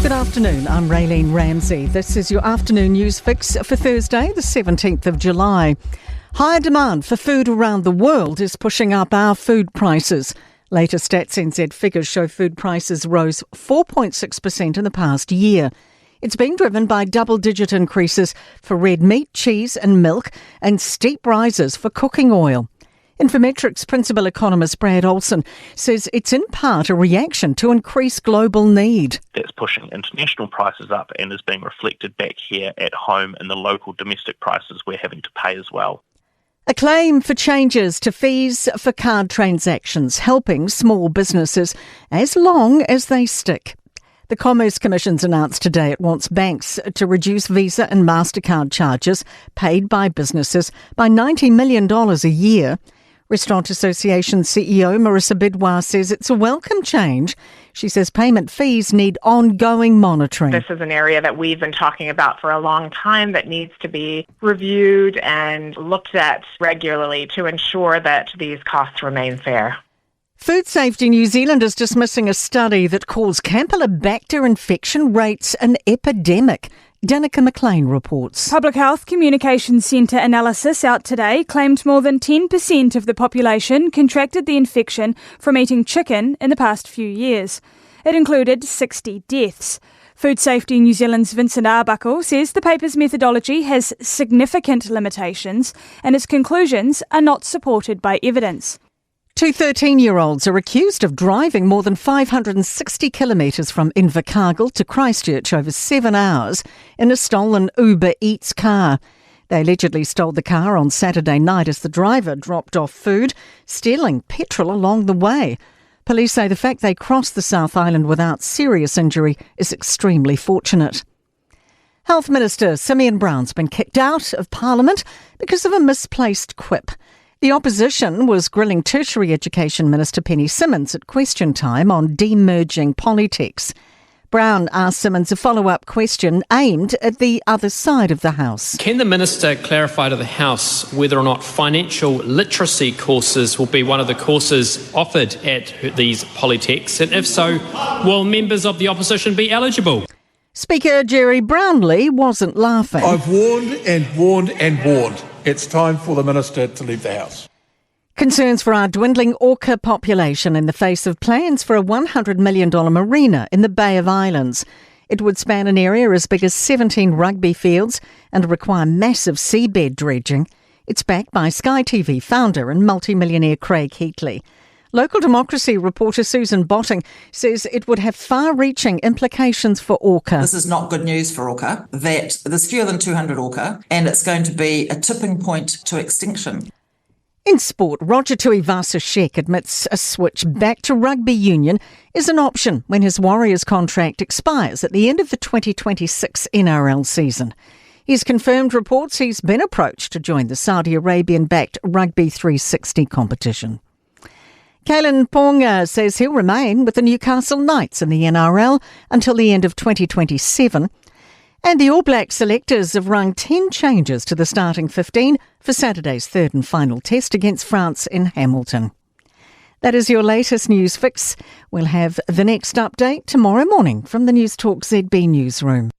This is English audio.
Good afternoon, I'm Raylene Ramsey. This is your afternoon news fix for Thursday, the 17th of July. Higher demand for food around the world is pushing up our food prices. Latest Stats NZ figures show food prices rose 4.6% in the past year. It's being driven by double-digit increases for red meat, cheese and milk, and steep rises for cooking oil. Infometrics principal economist Brad Olsen says it's in part a reaction to increased global need. That's pushing international prices up and is being reflected back here at home in the local domestic prices we're having to pay as well. A claim for changes to fees for card transactions helping small businesses as long as they stick. The Commerce Commission's announced today it wants banks to reduce Visa and MasterCard charges paid by businesses by $90 million a year. Restaurant Association CEO Marissa Bidwar says it's a welcome change. She says payment fees need ongoing monitoring. This is an area that we've been talking about for a long time that needs to be reviewed and looked at regularly to ensure that these costs remain fair. Food Safety New Zealand is dismissing a study that calls Campylobacter infection rates an epidemic. Danica McLean reports. Public Health Communications Centre analysis out today claimed more than 10% of the population contracted the infection from eating chicken in the past few years. It included 60 deaths. Food Safety New Zealand's Vincent Arbuckle says the paper's methodology has significant limitations and its conclusions are not supported by evidence. Two 13-year-olds are accused of driving more than 560 kilometres from Invercargill to Christchurch over 7 hours in a stolen Uber Eats car. They allegedly stole the car on Saturday night as the driver dropped off food, stealing petrol along the way. Police say the fact they crossed the South Island without serious injury is extremely fortunate. Health Minister Simeon Brown's been kicked out of Parliament because of a misplaced quip. The opposition was grilling Tertiary Education Minister Penny Simmonds at question time on demerging Polytechs. Brown asked Simmonds a follow-up question aimed at the other side of the House. Can the Minister clarify to the House whether or not financial literacy courses will be one of the courses offered at these Polytechs? And if so, will members of the opposition be eligible? Speaker Jerry Brownlee wasn't laughing. I've warned and warned and warned. It's time for the Minister to leave the House. Concerns for our dwindling orca population in the face of plans for a $100 million marina in the Bay of Islands. It would span an area as big as 17 rugby fields and require massive seabed dredging. It's backed by Sky TV founder and multimillionaire Craig Heatley. Local democracy reporter Susan Botting says it would have far-reaching implications for orca. This is not good news for orca, that there's fewer than 200 orca and it's going to be a tipping point to extinction. In sport, Roger Tuivasa-Sheck admits a switch back to rugby union is an option when his Warriors contract expires at the end of the 2026 NRL season. He's confirmed reports he's been approached to join the Saudi Arabian-backed Rugby 360 competition. Kalen Ponga says he'll remain with the Newcastle Knights in the NRL until the end of 2027. And the All Black selectors have rung 10 changes to the starting 15 for Saturday's third and final test against France in Hamilton. That is your latest news fix. We'll have the next update tomorrow morning from the Newstalk ZB newsroom.